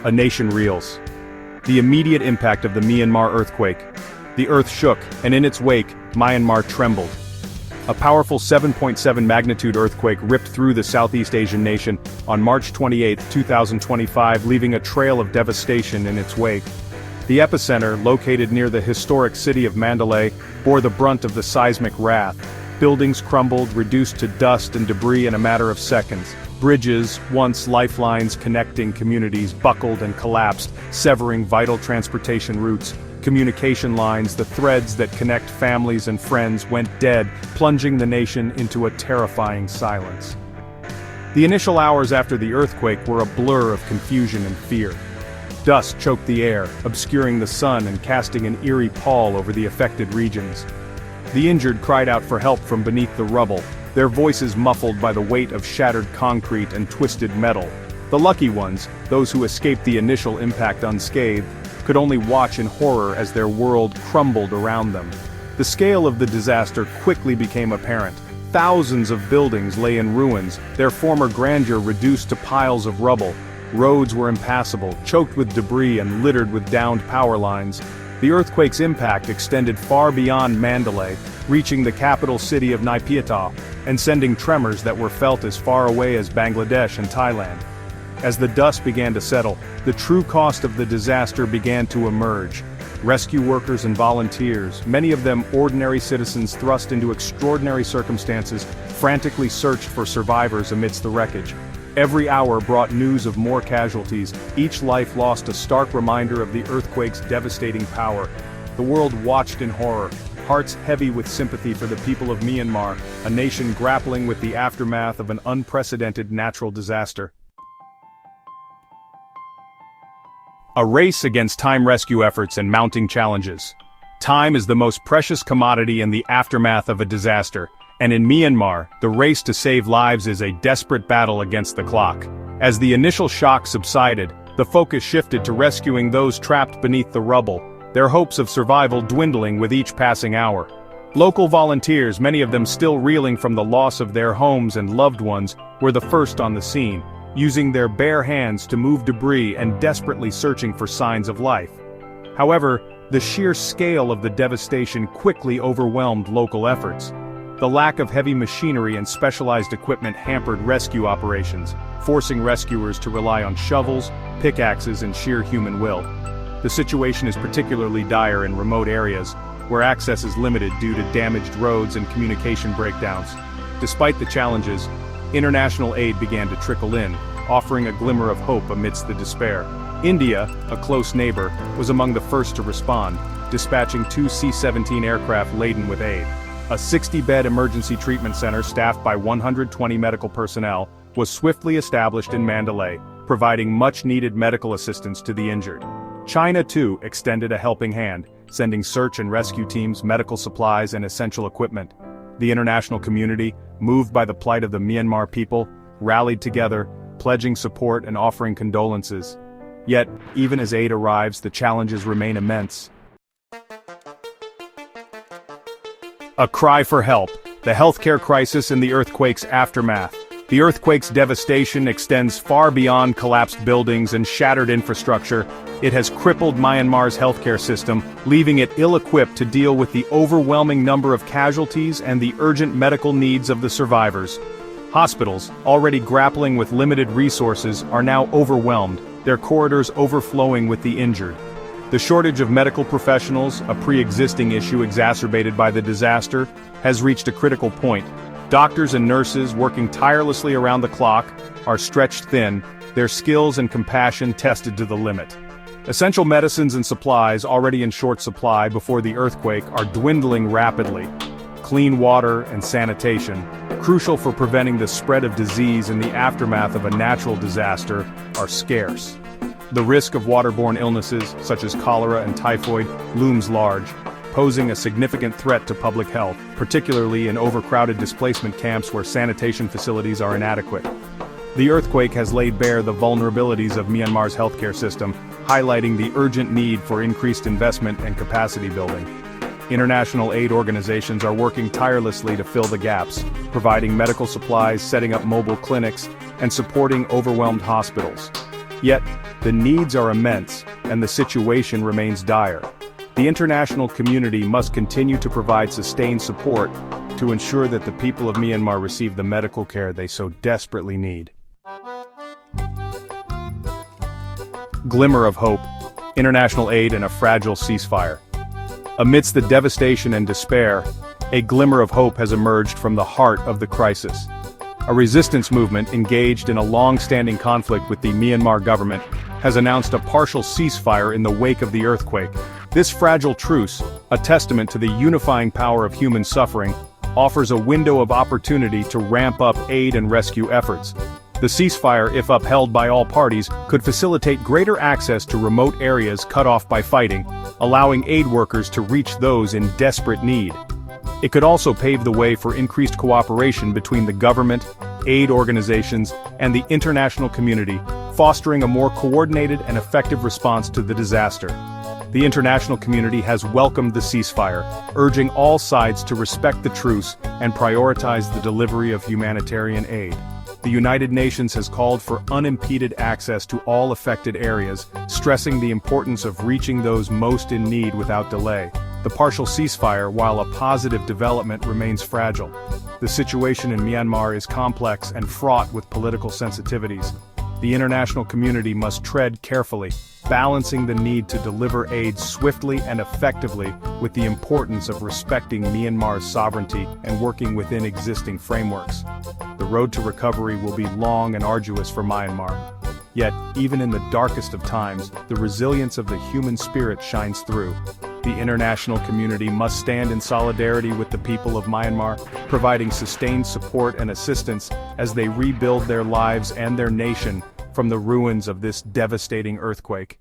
A nation reels. The immediate impact of the Myanmar earthquake. The earth shook, and in its wake, Myanmar trembled. A powerful 7.7 magnitude earthquake ripped through the Southeast Asian nation on March 28, 2025, leaving a trail of devastation in its wake. The epicenter, located near the historic city of Mandalay, bore the brunt of the seismic wrath. Buildings crumbled, reduced to dust and debris in a matter of seconds. Bridges, once lifelines connecting communities, buckled and collapsed, severing vital transportation routes. Communication lines, the threads that connect families and friends, went dead, plunging the nation into a terrifying silence. The initial hours after the earthquake were a blur of confusion and fear. Dust choked the air, obscuring the sun and casting an eerie pall over the affected regions. The injured cried out for help from beneath the rubble, their voices muffled by the weight of shattered concrete and twisted metal. The lucky ones, those who escaped the initial impact unscathed, could only watch in horror as their world crumbled around them. The scale of the disaster quickly became apparent. Thousands of buildings lay in ruins, their former grandeur reduced to piles of rubble. Roads were impassable, choked with debris and littered with downed power lines. The earthquake's impact extended far beyond Mandalay, reaching the capital city of Naypyidaw, and sending tremors that were felt as far away as Bangladesh and Thailand. As the dust began to settle, the true cost of the disaster began to emerge. Rescue workers and volunteers, many of them ordinary citizens thrust into extraordinary circumstances, frantically searched for survivors amidst the wreckage. Every hour brought news of more casualties, each life lost a stark reminder of the earthquake's devastating power. The world watched in horror, hearts heavy with sympathy for the people of Myanmar, a nation grappling with the aftermath of an unprecedented natural disaster. A race against time rescue efforts and mounting challenges. Time is the most precious commodity in the aftermath of a disaster, and in Myanmar, the race to save lives is a desperate battle against the clock. As the initial shock subsided, the focus shifted to rescuing those trapped beneath the rubble, their hopes of survival dwindling with each passing hour. Local volunteers, many of them still reeling from the loss of their homes and loved ones, were the first on the scene, using their bare hands to move debris and desperately searching for signs of life. However, the sheer scale of the devastation quickly overwhelmed local efforts. The lack of heavy machinery and specialized equipment hampered rescue operations, forcing rescuers to rely on shovels, pickaxes, and sheer human will. The situation is particularly dire in remote areas, where access is limited due to damaged roads and communication breakdowns. Despite the challenges, international aid began to trickle in, offering a glimmer of hope amidst the despair. India, a close neighbor, was among the first to respond, dispatching 2 C-17 aircraft laden with aid. A 60-bed emergency treatment center staffed by 120 medical personnel was swiftly established in Mandalay, providing much-needed medical assistance to the injured. China, too, extended a helping hand, sending search and rescue teams, medical supplies, and essential equipment. The international community, moved by the plight of the Myanmar people, rallied together, pledging support and offering condolences. Yet, even as aid arrives, the challenges remain immense. A cry for help, the healthcare crisis and the earthquake's aftermath. The earthquake's devastation extends far beyond collapsed buildings and shattered infrastructure. It has crippled Myanmar's healthcare system, leaving it ill-equipped to deal with the overwhelming number of casualties and the urgent medical needs of the survivors. Hospitals, already grappling with limited resources, are now overwhelmed, their corridors overflowing with the injured. The shortage of medical professionals, a pre-existing issue exacerbated by the disaster, has reached a critical point. Doctors and nurses, working tirelessly around the clock, are stretched thin, their skills and compassion tested to the limit. Essential medicines and supplies, already in short supply before the earthquake, are dwindling rapidly. Clean water and sanitation, crucial for preventing the spread of disease in the aftermath of a natural disaster, are scarce. The risk of waterborne illnesses, such as cholera and typhoid, looms large, posing a significant threat to public health, particularly in overcrowded displacement camps where sanitation facilities are inadequate. The earthquake has laid bare the vulnerabilities of Myanmar's healthcare system, highlighting the urgent need for increased investment and capacity building. International aid organizations are working tirelessly to fill the gaps, providing medical supplies, setting up mobile clinics, and supporting overwhelmed hospitals. Yet, the needs are immense, and the situation remains dire. The international community must continue to provide sustained support to ensure that the people of Myanmar receive the medical care they so desperately need. Glimmer of hope, international aid and a fragile ceasefire. Amidst the devastation and despair, a glimmer of hope has emerged from the heart of the crisis. A resistance movement engaged in a long-standing conflict with the Myanmar government has announced a partial ceasefire in the wake of the earthquake. This fragile truce, a testament to the unifying power of human suffering, offers a window of opportunity to ramp up aid and rescue efforts. The ceasefire, if upheld by all parties, could facilitate greater access to remote areas cut off by fighting, allowing aid workers to reach those in desperate need. It could also pave the way for increased cooperation between the government, aid organizations, and the international community, fostering a more coordinated and effective response to the disaster. The international community has welcomed the ceasefire, urging all sides to respect the truce and prioritize the delivery of humanitarian aid. The United Nations has called for unimpeded access to all affected areas, stressing the importance of reaching those most in need without delay. The partial ceasefire, while a positive development, remains fragile. The situation in Myanmar is complex and fraught with political sensitivities. The international community must tread carefully, balancing the need to deliver aid swiftly and effectively with the importance of respecting Myanmar's sovereignty and working within existing frameworks. The road to recovery will be long and arduous for Myanmar. Yet, even in the darkest of times, the resilience of the human spirit shines through. The international community must stand in solidarity with the people of Myanmar, providing sustained support and assistance as they rebuild their lives and their nation from the ruins of this devastating earthquake.